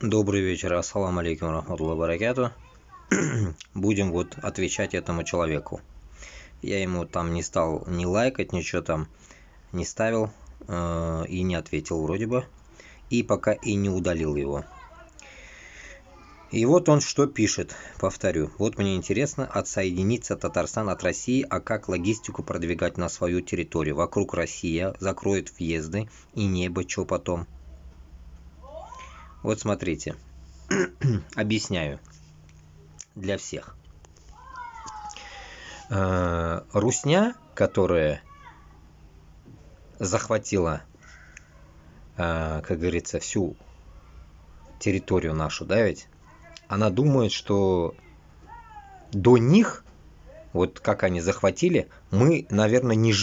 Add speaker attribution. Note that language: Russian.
Speaker 1: Добрый вечер, ассаламу алейкум рахматуллахи баракату. Будем вот отвечать этому человеку. Я ему там не стал ни лайкать, ничего там не ставил и не ответил вроде бы. И пока и не удалил его. И вот он что пишет, повторю. Вот мне интересно, отсоединится Татарстан от России, а как логистику продвигать на свою территорию? Вокруг Россия закроет въезды и небо, что потом? Вот смотрите, объясняю для всех. Русня, которая захватила, как говорится, всю территорию нашу, да ведь, она думает, что до них, вот как они захватили, мы, наверное, не жили.